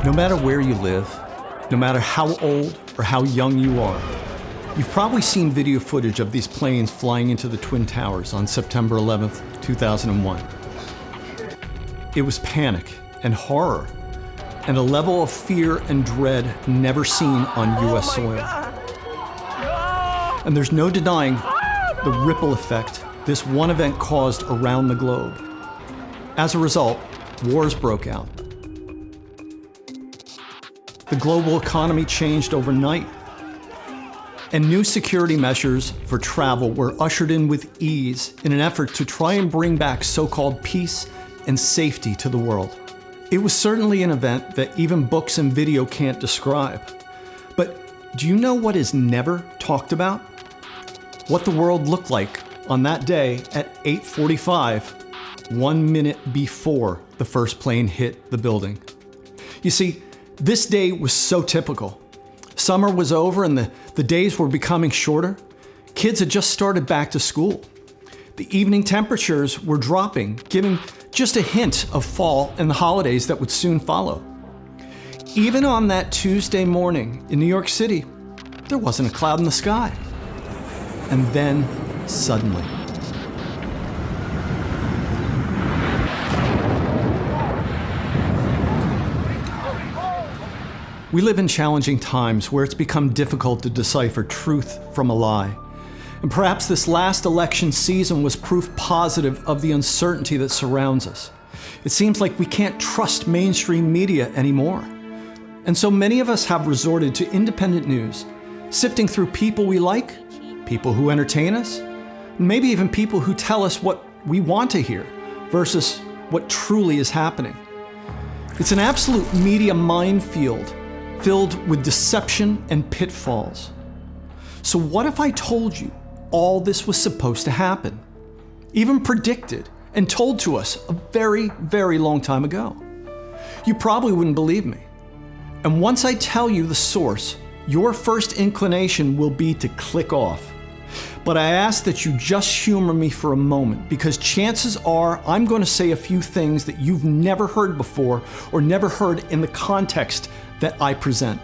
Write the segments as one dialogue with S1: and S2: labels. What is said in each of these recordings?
S1: No matter where you live, no matter how old or how young you are, you've probably seen video footage of these planes flying into the Twin Towers on September 11th, 2001. It was panic and horror and a level of fear and dread never seen on US soil. And there's no denying the ripple effect this one event caused around the globe. As a result, wars broke out. The global economy changed overnight, and new security measures for travel were ushered in with ease in an effort to try and bring back so-called peace and safety to the world. It was certainly an event that even books and video can't describe. But do you know what is never talked about? What the world looked like on that day at 8:45, 1 minute before the first plane hit the building. You see, this day was so typical. Summer was over and the days were becoming shorter. Kids had just started back to school. The evening temperatures were dropping, giving just a hint of fall and the holidays that would soon follow. Even on that Tuesday morning in New York City, there wasn't a cloud in the sky. And then, suddenly, we live in challenging times where it's become difficult to decipher truth from a lie. And perhaps this last election season was proof positive of the uncertainty that surrounds us. It seems like we can't trust mainstream media anymore. And so many of us have resorted to independent news, sifting through people we like, people who entertain us, maybe even people who tell us what we want to hear versus what truly is happening. It's an absolute media minefield filled with deception and pitfalls. So what if I told you all this was supposed to happen, even predicted and told to us a very, very long time ago? You probably wouldn't believe me. And once I tell you the source, your first inclination will be to click off. But I ask that you just humor me for a moment, because chances are I'm going to say a few things that you've never heard before or never heard in the context that I present.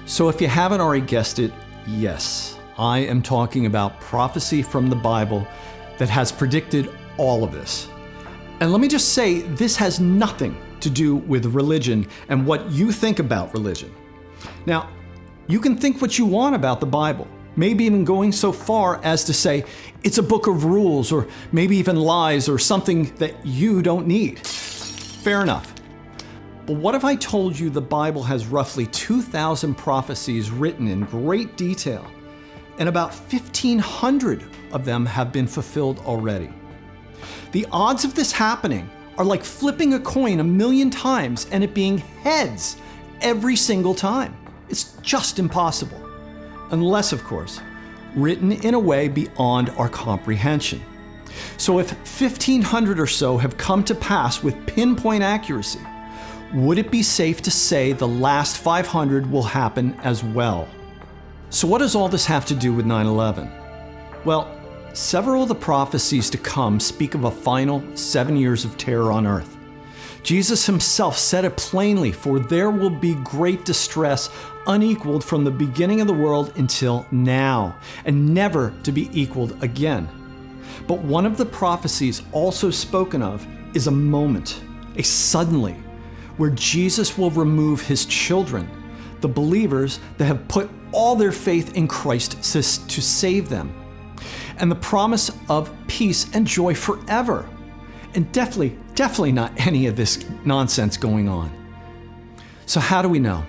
S1: So if you haven't already guessed it, yes, I am talking about prophecy from the Bible that has predicted all of this. And let me just say, this has nothing to do with religion and what you think about religion. Now, you can think what you want about the Bible, maybe even going so far as to say it's a book of rules or maybe even lies or something that you don't need. Fair enough. But what if I told you the Bible has roughly 2,000 prophecies written in great detail, and about 1,500 of them have been fulfilled already? The odds of this happening are like flipping a coin 1,000,000 times and it being heads every single time. It's just impossible. Unless, of course, written in a way beyond our comprehension. So if 1,500 or so have come to pass with pinpoint accuracy, would it be safe to say the last 500 will happen as well? So what does all this have to do with 9/11? Well, several of the prophecies to come speak of a final 7 years of terror on earth. Jesus himself said it plainly, for there will be great distress unequaled from the beginning of the world until now, and never to be equaled again. But one of the prophecies also spoken of is a moment, a suddenly, where Jesus will remove his children, the believers that have put all their faith in Christ to save them, and the promise of peace and joy forever. And definitely not any of this nonsense going on. So how do we know?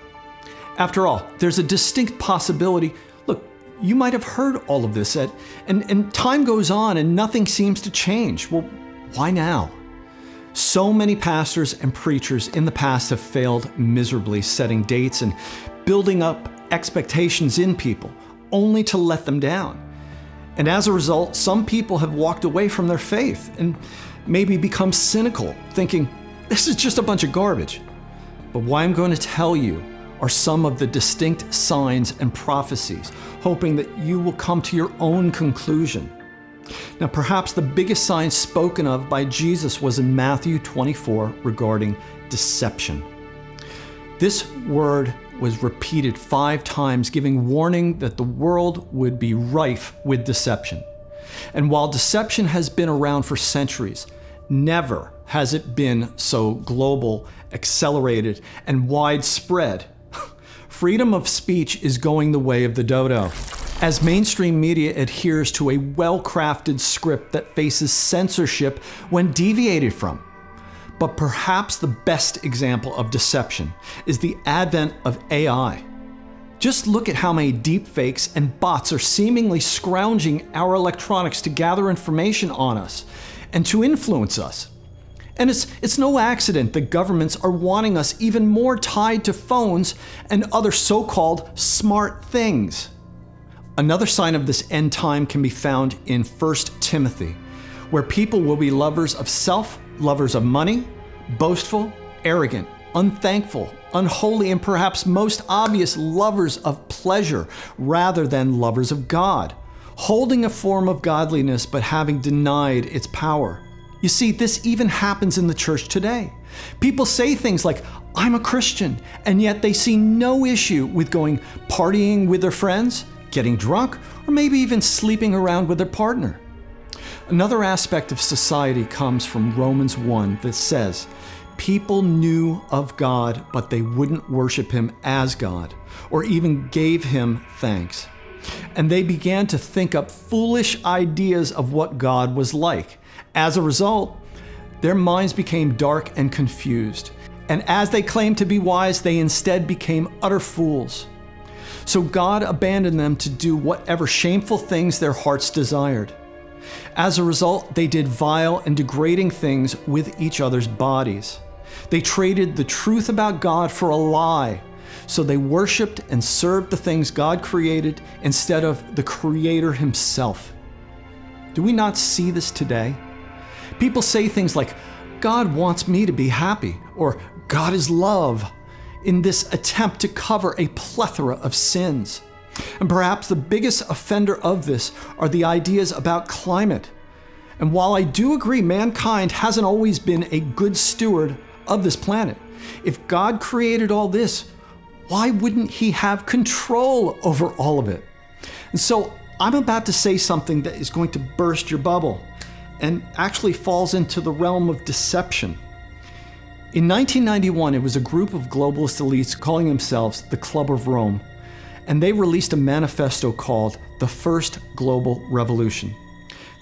S1: After all, there's a distinct possibility. Look, you might have heard all of this, and time goes on and nothing seems to change. Well, why now? So many pastors and preachers in the past have failed miserably setting dates and building up expectations in people, only to let them down. And as a result, some people have walked away from their faith and maybe become cynical, thinking, this is just a bunch of garbage. But what I'm going to tell you are some of the distinct signs and prophecies, hoping that you will come to your own conclusion. Now, perhaps the biggest sign spoken of by Jesus was in Matthew 24 regarding deception. This word was repeated 5 times, giving warning that the world would be rife with deception. And while deception has been around for centuries, never has it been so global, accelerated, and widespread. Freedom of speech is going the way of the dodo, as mainstream media adheres to a well-crafted script that faces censorship when deviated from. But perhaps the best example of deception is the advent of AI. Just look at how many deepfakes and bots are seemingly scrounging our electronics to gather information on us and to influence us. And it's no accident that governments are wanting us even more tied to phones and other so-called smart things. Another sign of this end time can be found in 1 Timothy, where people will be lovers of self, lovers of money, boastful, arrogant, unthankful, unholy, and perhaps most obvious, lovers of pleasure rather than lovers of God, holding a form of godliness but having denied its power. You see, this even happens in the church today. People say things like, "I'm a Christian," and yet they see no issue with going partying with their friends, getting drunk, or maybe even sleeping around with their partner. Another aspect of society comes from Romans 1 that says, people knew of God, but they wouldn't worship him as God, or even gave him thanks. And they began to think up foolish ideas of what God was like. As a result, their minds became dark and confused. And as they claimed to be wise, they instead became utter fools. So God abandoned them to do whatever shameful things their hearts desired. As a result, they did vile and degrading things with each other's bodies. They traded the truth about God for a lie. So they worshiped and served the things God created instead of the Creator himself. Do we not see this today? People say things like, "God wants me to be happy," or "God is love," in this attempt to cover a plethora of sins. And perhaps the biggest offender of this are the ideas about climate. And while I do agree mankind hasn't always been a good steward of this planet, if God created all this, why wouldn't he have control over all of it? And so I'm about to say something that is going to burst your bubble and actually falls into the realm of deception. In 1991, it was a group of globalist elites calling themselves the Club of Rome, and they released a manifesto called The First Global Revolution.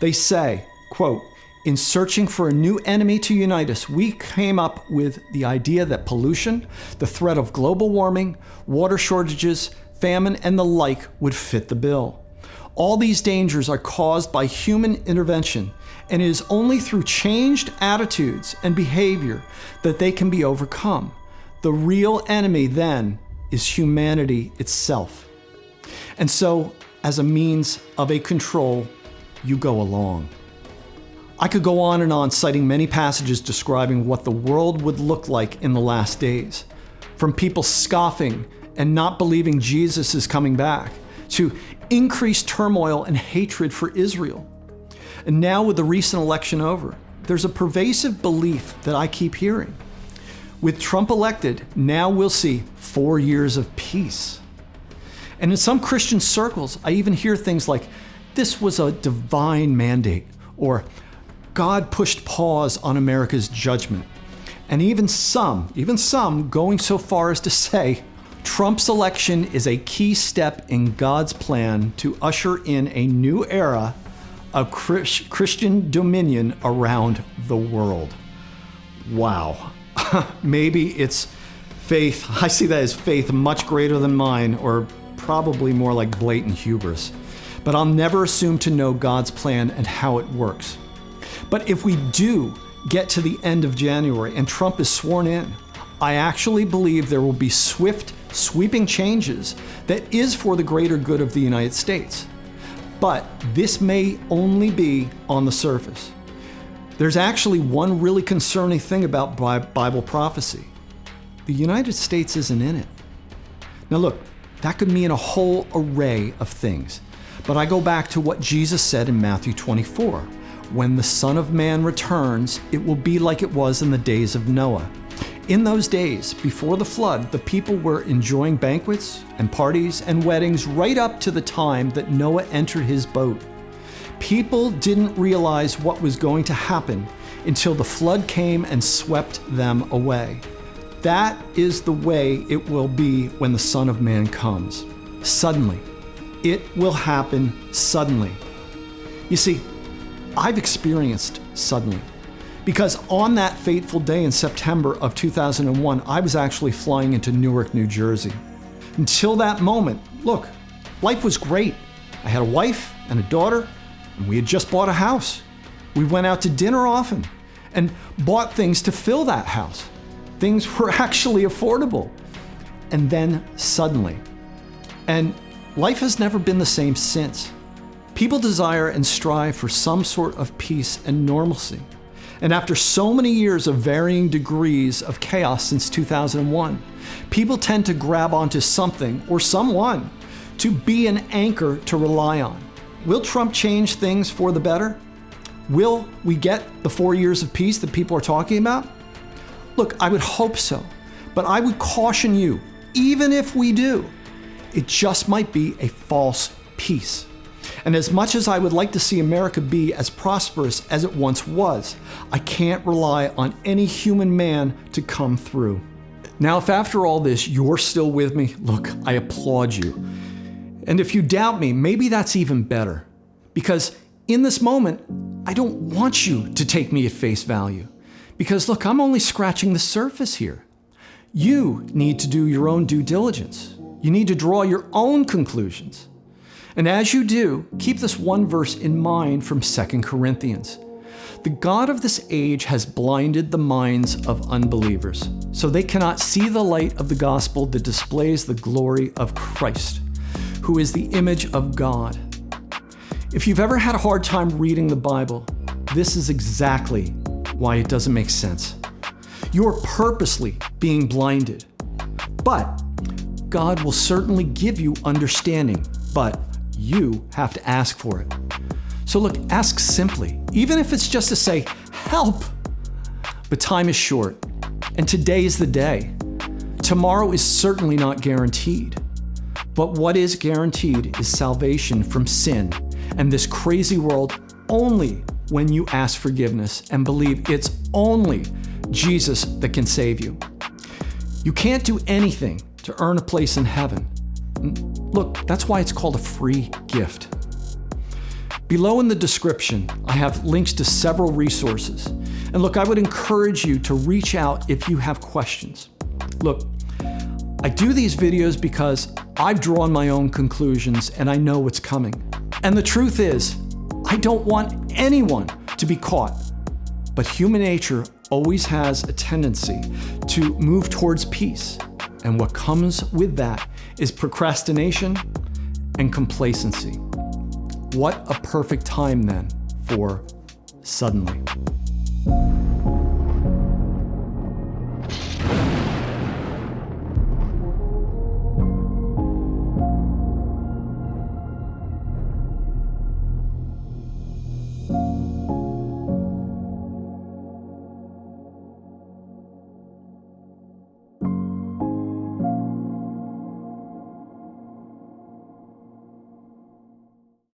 S1: They say, quote, "In searching for a new enemy to unite us, we came up with the idea that pollution, the threat of global warming, water shortages, famine, and the like would fit the bill. All these dangers are caused by human intervention, and it is only through changed attitudes and behavior that they can be overcome. The real enemy then is humanity itself. And so, as a means of a control, you go along." I could go on and on citing many passages describing what the world would look like in the last days, from people scoffing and not believing Jesus is coming back, to increased turmoil and hatred for Israel. And now with the recent election over, there's a pervasive belief that I keep hearing. With Trump elected, now we'll see 4 years of peace. And in some Christian circles, I even hear things like, "This was a divine mandate," or "God pushed pause on America's judgment." And even some going so far as to say, Trump's election is a key step in God's plan to usher in a new era of Christian dominion around the world. Wow. Maybe it's faith. I see that as faith much greater than mine, or probably more like blatant hubris. But I'll never assume to know God's plan and how it works. But if we do get to the end of January and Trump is sworn in, I actually believe there will be swift, sweeping changes that is for the greater good of the United States. But this may only be on the surface. There's actually one really concerning thing about Bible prophecy. The United States isn't in it. Now look, that could mean a whole array of things. But I go back to what Jesus said in Matthew 24. When the Son of Man returns, it will be like it was in the days of Noah. In those days, before the flood, the people were enjoying banquets and parties and weddings right up to the time that Noah entered his boat. People didn't realize what was going to happen until the flood came and swept them away. That is the way it will be when the Son of Man comes. Suddenly. It will happen suddenly. You see, I've experienced suddenly. Because on that fateful day in September of 2001, I was actually flying into Newark, New Jersey. Until that moment, look, life was great. I had a wife and a daughter, and we had just bought a house. We went out to dinner often and bought things to fill that house. Things were actually affordable. And then suddenly, and life has never been the same since. People desire and strive for some sort of peace and normalcy. And after so many years of varying degrees of chaos since 2001, people tend to grab onto something or someone to be an anchor to rely on. Will Trump change things for the better? Will we get the 4 years of peace that people are talking about? Look, I would hope so, but I would caution you, even if we do, it just might be a false peace. And as much as I would like to see America be as prosperous as it once was, I can't rely on any human man to come through. Now, if after all this you're still with me, look, I applaud you. And if you doubt me, maybe that's even better. Because in this moment, I don't want you to take me at face value. Because look, I'm only scratching the surface here. You need to do your own due diligence. You need to draw your own conclusions. And as you do, keep this one verse in mind from 2 Corinthians. The God of this age has blinded the minds of unbelievers, so they cannot see the light of the gospel that displays the glory of Christ, who is the image of God. If you've ever had a hard time reading the Bible, this is exactly why it doesn't make sense. You are purposely being blinded. But God will certainly give you understanding, but you have to ask for it. So look, ask simply, even if it's just to say, help. But time is short, and today is the day. Tomorrow is certainly not guaranteed. But what is guaranteed is salvation from sin and this crazy world only when you ask forgiveness and believe it's only Jesus that can save you. You can't do anything to earn a place in heaven. Look, that's why it's called a free gift. Below in the description, I have links to several resources. And look, I would encourage you to reach out if you have questions. Look, I do these videos because I've drawn my own conclusions and I know what's coming. And the truth is, I don't want anyone to be caught. But human nature always has a tendency to move towards peace. And what comes with that is procrastination and complacency. What a perfect time then for suddenly.